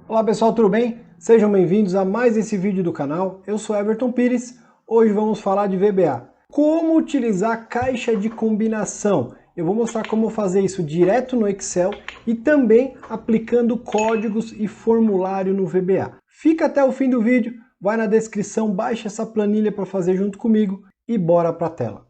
Olá pessoal, tudo bem? Sejam bem-vindos a mais esse vídeo do canal. Eu sou Everton Pires. Hoje vamos falar de VBA. Como utilizar a caixa de combinação. Eu vou mostrar como fazer isso direto no Excel e também aplicando códigos e formulário no VBA. Fica até o fim do vídeo, vai na descrição, baixa essa planilha para fazer junto comigo e bora para a tela.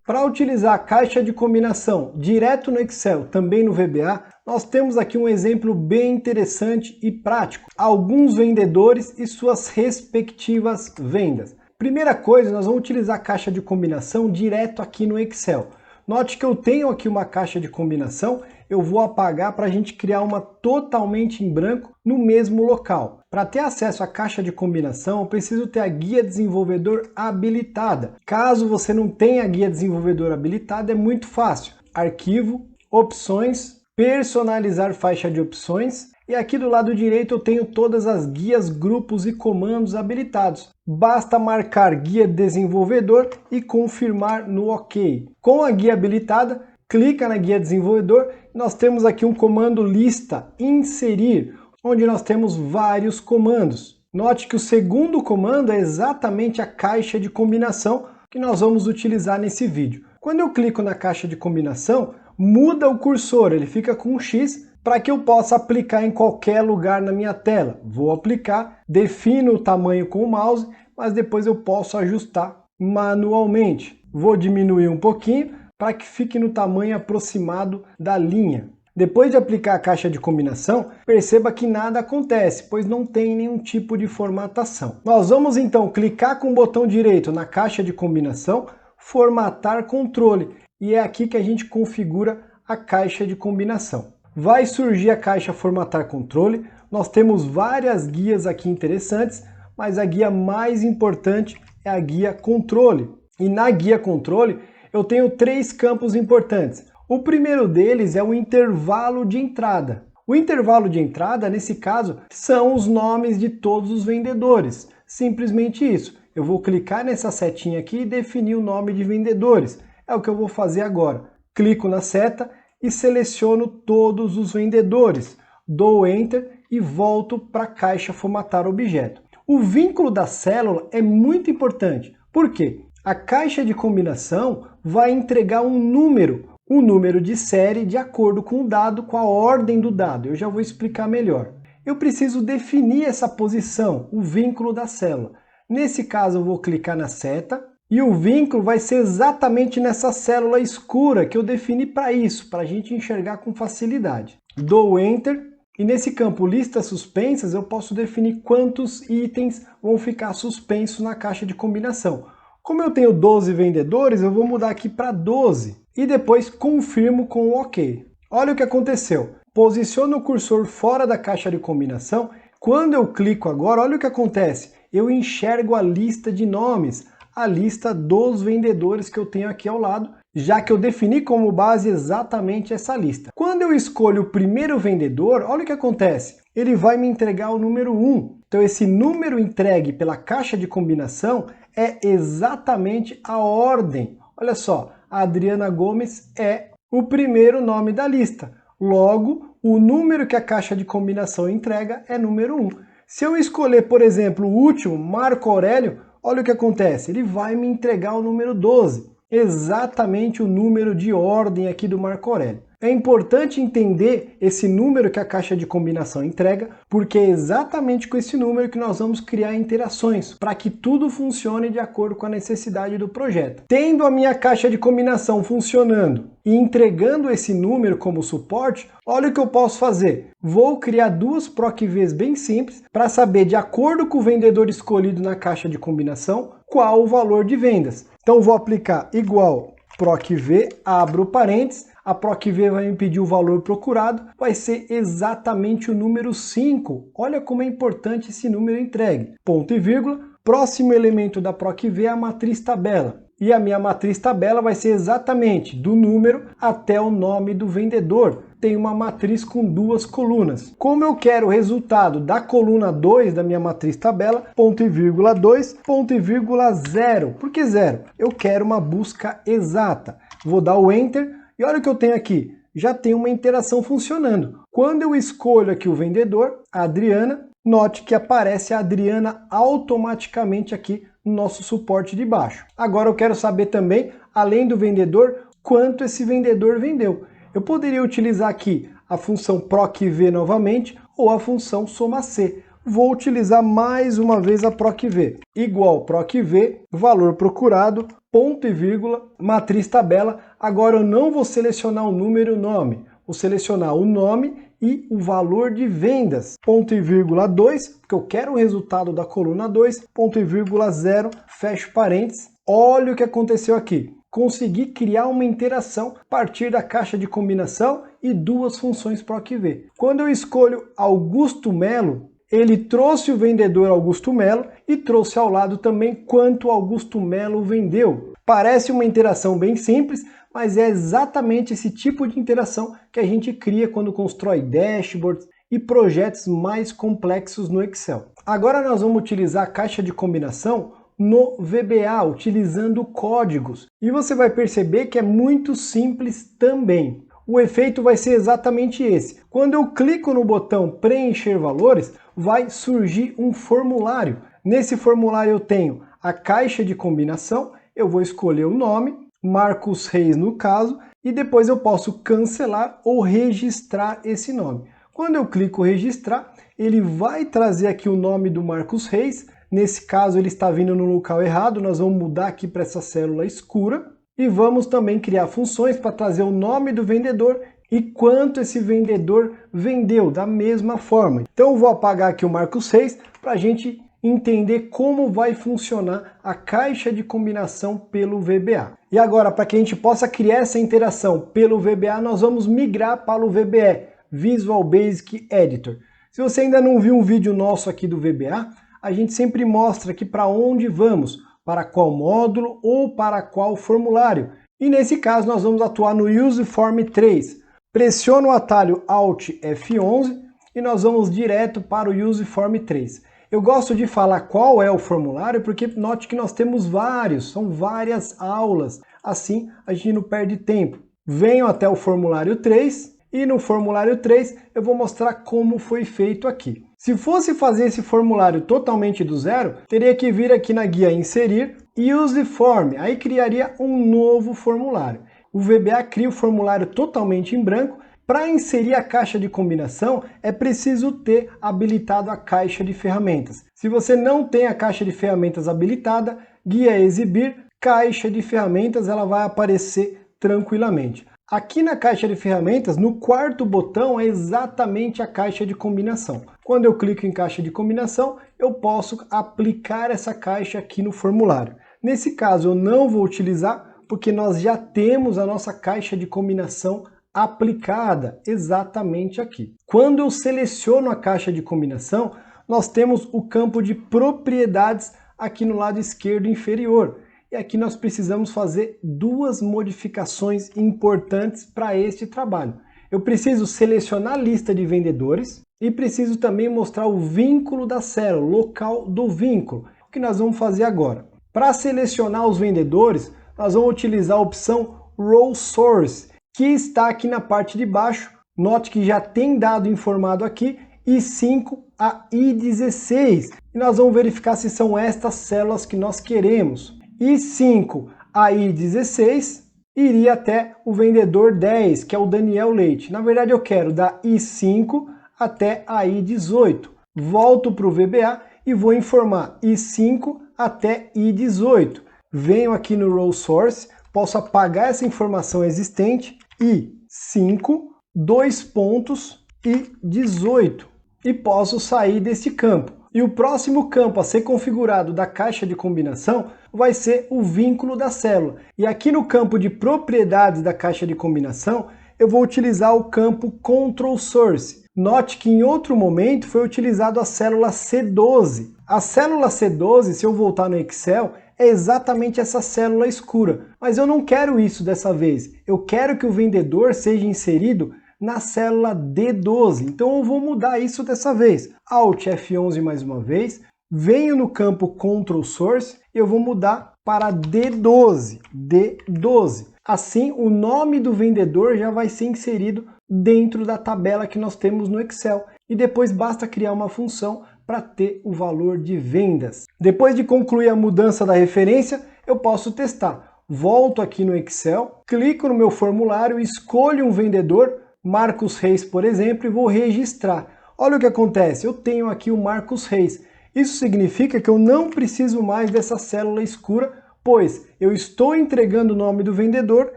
Para utilizar a caixa de combinação direto no Excel, também no VBA, nós temos aqui um exemplo bem interessante e prático. Alguns vendedores e suas respectivas vendas. Primeira coisa, nós vamos utilizar a caixa de combinação direto aqui no Excel. Note que eu tenho aqui uma caixa de combinação, eu vou apagar para a gente criar uma totalmente em branco no mesmo local. Para ter acesso à caixa de combinação, eu preciso ter a guia desenvolvedor habilitada. Caso você não tenha a guia desenvolvedor habilitada, é muito fácil. Arquivo, opções, personalizar faixa de opções. E aqui do lado direito eu tenho todas as guias, grupos e comandos habilitados. Basta marcar guia desenvolvedor e confirmar no OK. Com a guia habilitada, clica na guia desenvolvedor. Nós temos aqui um comando lista, inserir, onde nós temos vários comandos. Note que o segundo comando é exatamente a caixa de combinação que nós vamos utilizar nesse vídeo. Quando eu clico na caixa de combinação, muda o cursor, ele fica com um X, para que eu possa aplicar em qualquer lugar na minha tela. Vou aplicar, defino o tamanho com o mouse, mas depois eu posso ajustar manualmente. Vou diminuir um pouquinho para que fique no tamanho aproximado da linha. Depois de aplicar a caixa de combinação, perceba que nada acontece, pois não tem nenhum tipo de formatação. Nós vamos então clicar com o botão direito na caixa de combinação, formatar controle, e é aqui que a gente configura a caixa de combinação. Vai surgir a caixa formatar controle, nós temos várias guias aqui interessantes, mas a guia mais importante é a guia controle. E na guia controle eu tenho 3 campos importantes. O primeiro deles é o intervalo de entrada. O intervalo de entrada, nesse caso, são os nomes de todos os vendedores. Simplesmente isso. Eu vou clicar nessa setinha aqui e definir o nome de vendedores. É o que eu vou fazer agora. Clico na seta e seleciono todos os vendedores. Dou Enter e volto para a caixa formatar objeto. O vínculo da célula é muito importante. Por quê? A caixa de combinação vai entregar um número de série de acordo com o dado, com a ordem do dado. Eu já vou explicar melhor. Eu preciso definir essa posição, o vínculo da célula. Nesse caso eu vou clicar na seta e o vínculo vai ser exatamente nessa célula escura que eu defini para isso, para a gente enxergar com facilidade. Dou Enter e nesse campo listas suspensas eu posso definir quantos itens vão ficar suspensos na caixa de combinação. Como eu tenho 12 vendedores, eu vou mudar aqui para 12 e depois confirmo com o OK. Olha o que aconteceu. Posiciono o cursor fora da caixa de combinação. Quando eu clico agora, olha o que acontece. Eu enxergo a lista de nomes, a lista dos vendedores que eu tenho aqui ao lado, já que eu defini como base exatamente essa lista. Quando eu escolho o primeiro vendedor, olha o que acontece. Ele vai me entregar o número 1. Então esse número entregue pela caixa de combinação é exatamente a ordem. Olha só, a Adriana Gomes é o primeiro nome da lista. Logo, o número que a caixa de combinação entrega é número 1. Se eu escolher, por exemplo, o último, Marco Aurélio, olha o que acontece, ele vai me entregar o número 12, exatamente o número de ordem aqui do Marco Aurélio. É importante entender esse número que a caixa de combinação entrega, porque é exatamente com esse número que nós vamos criar interações, para que tudo funcione de acordo com a necessidade do projeto. Tendo a minha caixa de combinação funcionando e entregando esse número como suporte, olha o que eu posso fazer. Vou criar 2 PROC-Vs bem simples para saber, de acordo com o vendedor escolhido na caixa de combinação, qual o valor de vendas. Então vou aplicar igual PROC-V, abro parênteses, a PROC-V vai me pedir o valor procurado, vai ser exatamente o número 5. Olha como é importante esse número entregue. Ponto e vírgula. Próximo elemento da PROC-V é a matriz tabela. E a minha matriz tabela vai ser exatamente do número até o nome do vendedor. Tem uma matriz com 2 colunas. Como eu quero o resultado da coluna 2 da minha matriz tabela, ponto e vírgula 2, ponto e vírgula 0. Por que 0? Eu quero uma busca exata. Vou dar o Enter e olha o que eu tenho aqui. já tem uma interação funcionando. Quando eu escolho aqui o vendedor, a Adriana, note que aparece a Adriana automaticamente aqui no nosso suporte de baixo. Agora eu quero saber também, além do vendedor, quanto esse vendedor vendeu. Eu poderia utilizar aqui a função PROC-V novamente ou a função SOMA-C. Vou utilizar mais uma vez a PROC-V. Igual PROC-V, valor procurado, ponto e vírgula, matriz tabela. Agora eu não vou selecionar o número e o nome. Vou selecionar o nome e o valor de vendas. Ponto e vírgula 2, porque eu quero o resultado da coluna 2. Ponto e vírgula 0, fecho parênteses. Olha o que aconteceu aqui. Consegui criar uma interação a partir da caixa de combinação e duas funções PROC-V. Quando eu escolho Augusto Melo, ele trouxe o vendedor Augusto Melo e trouxe ao lado também quanto Augusto Melo vendeu. Parece uma interação bem simples, mas é exatamente esse tipo de interação que a gente cria quando constrói dashboards e projetos mais complexos no Excel. Agora nós vamos utilizar a caixa de combinação no VBA, utilizando códigos. E você vai perceber que é muito simples também. O efeito vai ser exatamente esse. Quando eu clico no botão preencher valores, vai surgir um formulário. Nesse formulário eu tenho a caixa de combinação, eu vou escolher o nome, Marcos Reis no caso, e depois eu posso cancelar ou registrar esse nome. Quando eu clico registrar, ele vai trazer aqui o nome do Marcos Reis. Nesse caso ele está vindo no local errado, nós vamos mudar aqui para essa célula escura. E vamos também criar funções para trazer o nome do vendedor e quanto esse vendedor vendeu, da mesma forma. Então eu vou apagar aqui o Marcos Reis para a gente entender como vai funcionar a caixa de combinação pelo VBA. E agora, para que a gente possa criar essa interação pelo VBA, nós vamos migrar para o VBE, Visual Basic Editor. Se você ainda não viu um vídeo nosso aqui do VBA, a gente sempre mostra aqui para onde vamos, para qual módulo ou para qual formulário. E nesse caso nós vamos atuar no Use Form 3. Pressiona o atalho Alt F11 e nós vamos direto para o Use Form 3. Eu gosto de falar qual é o formulário porque note que nós temos vários, são várias aulas. Assim a gente não perde tempo. Venho até o formulário 3 e no formulário 3 eu vou mostrar como foi feito aqui. Se fosse fazer esse formulário totalmente do zero, teria que vir aqui na guia Inserir e Use Form, aí criaria um novo formulário. O VBA cria o formulário totalmente em branco. Para inserir a caixa de combinação, é preciso ter habilitado a caixa de ferramentas. Se você não tem a caixa de ferramentas habilitada, guia Exibir, caixa de ferramentas, ela vai aparecer tranquilamente. Aqui na caixa de ferramentas, no quarto botão, é exatamente a caixa de combinação. Quando eu clico em caixa de combinação, eu posso aplicar essa caixa aqui no formulário. Nesse caso, eu não vou utilizar, porque nós já temos a nossa caixa de combinação aplicada exatamente aqui. Quando eu seleciono a caixa de combinação, nós temos o campo de propriedades aqui no lado esquerdo inferior. E aqui nós precisamos fazer duas modificações importantes para este trabalho. Eu preciso selecionar a lista de vendedores e preciso também mostrar o vínculo da célula, o local do vínculo. O que nós vamos fazer agora? Para selecionar os vendedores, nós vamos utilizar a opção Row Source, que está aqui na parte de baixo. Note que já tem dado informado aqui I5 a I16. E nós vamos verificar se são estas células que nós queremos. I5 a I16 iria até o vendedor 10, que é o Daniel Leite. Na verdade eu quero da I5 até a I18. Volto para o VBA e vou informar I5 até I18. Venho aqui no Row Source, posso apagar essa informação existente, I5, 2 pontos, I18. E posso sair desse campo. E o próximo campo a ser configurado da caixa de combinação vai ser o vínculo da célula. E aqui no campo de propriedades da caixa de combinação, eu vou utilizar o campo Control Source. Note que em outro momento foi utilizado a célula C12. A célula C12, se eu voltar no Excel, é exatamente essa célula escura. Mas eu não quero isso dessa vez. Eu quero que o vendedor seja inserido na célula D12. Então eu vou mudar isso dessa vez. Alt F11 mais uma vez. Venho no campo Control Source e eu vou mudar para D12. D12. Assim, o nome do vendedor já vai ser inserido dentro da tabela que nós temos no Excel. E depois basta criar uma função para ter o valor de vendas. Depois de concluir a mudança da referência, eu posso testar. Volto aqui no Excel, clico no meu formulário, escolho um vendedor, Marcos Reis, por exemplo, e vou registrar. Olha o que acontece, eu tenho aqui o Marcos Reis. Isso significa que eu não preciso mais dessa célula escura, pois eu estou entregando o nome do vendedor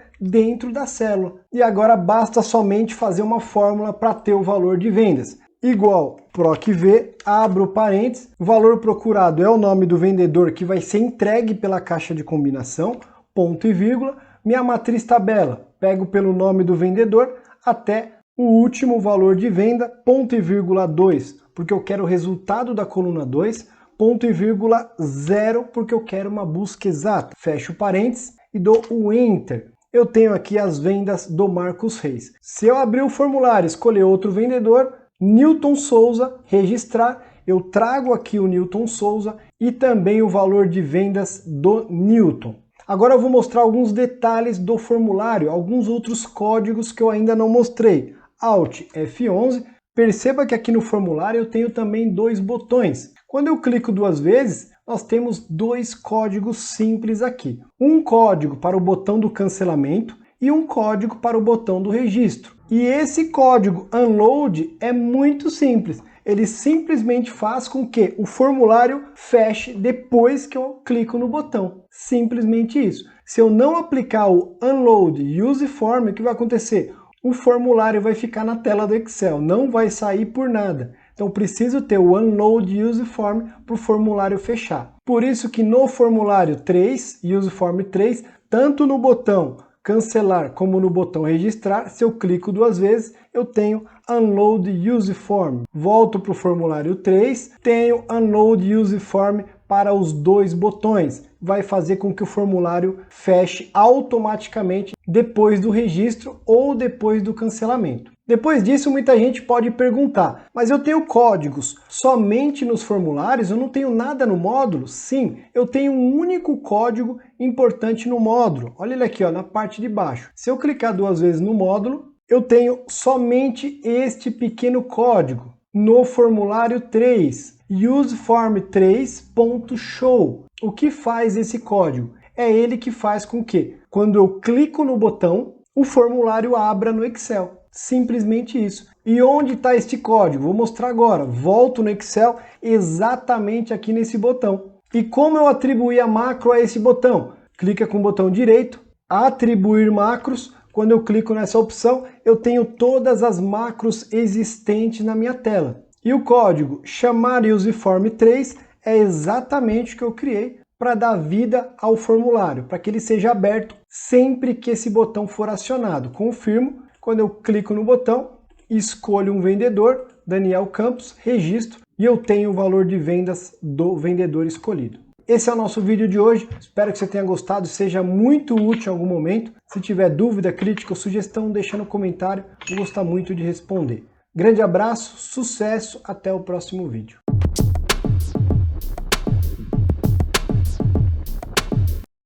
dentro da célula. E agora basta somente fazer uma fórmula para ter o valor de vendas. Igual PROC-V, abro parênteses, o valor procurado é o nome do vendedor que vai ser entregue pela caixa de combinação, ponto e vírgula, minha matriz tabela, pego pelo nome do vendedor até o último valor de venda, ponto e vírgula 2, porque eu quero o resultado da coluna 2, ponto e vírgula 0, porque eu quero uma busca exata. Fecho parênteses e dou o Enter. Eu tenho aqui as vendas do Marcos Reis. Se eu abrir o formulário e escolher outro vendedor, Newton Souza, registrar, eu trago aqui o Newton Souza e também o valor de vendas do Newton. Agora eu vou mostrar alguns detalhes do formulário, alguns outros códigos que eu ainda não mostrei. Alt F11, perceba que aqui no formulário eu tenho também dois botões. Quando eu clico duas vezes, nós temos dois códigos simples aqui. Um código para o botão do cancelamento e um código para o botão do registro. E esse código Unload é muito simples. Ele simplesmente faz com que o formulário feche depois que eu clico no botão. Simplesmente isso. Se eu não aplicar o Unload Use Form, o que vai acontecer? O formulário vai ficar na tela do Excel, não vai sair por nada. Então preciso ter o Unload Use Form para o formulário fechar. Por isso que no formulário 3, Use Form 3, tanto no botão cancelar como no botão registrar, se eu clico duas vezes, eu tenho Unload Use Form. Volto para o formulário 3, tenho Unload Use Form para os dois botões. Vai fazer com que o formulário feche automaticamente depois do registro ou depois do cancelamento. Depois disso, muita gente pode perguntar, mas eu tenho códigos somente nos formulários? Eu não tenho nada no módulo? Sim, eu tenho um único código importante no módulo. Olha ele aqui, ó, na parte de baixo. Se eu clicar duas vezes no módulo, eu tenho somente este pequeno código no formulário 3, useform3.show. O que faz esse código? É ele que faz com que, quando eu clico no botão, o formulário abra no Excel. Simplesmente isso. E onde está este código? Vou mostrar agora. Volto no Excel exatamente aqui nesse botão. E como eu atribuí a macro a esse botão? Clica com o botão direito, atribuir macros. Quando eu clico nessa opção, eu tenho todas as macros existentes na minha tela. E o código chamar useform 3 é exatamente o que eu criei para dar vida ao formulário, para que ele seja aberto sempre que esse botão for acionado. Confirmo, quando eu clico no botão, escolho um vendedor, Daniel Campos, registro, e eu tenho o valor de vendas do vendedor escolhido. Esse é o nosso vídeo de hoje, espero que você tenha gostado e seja muito útil em algum momento. Se tiver dúvida, crítica ou sugestão, deixa no comentário, vou gostar muito de responder. Grande abraço, sucesso, até o próximo vídeo.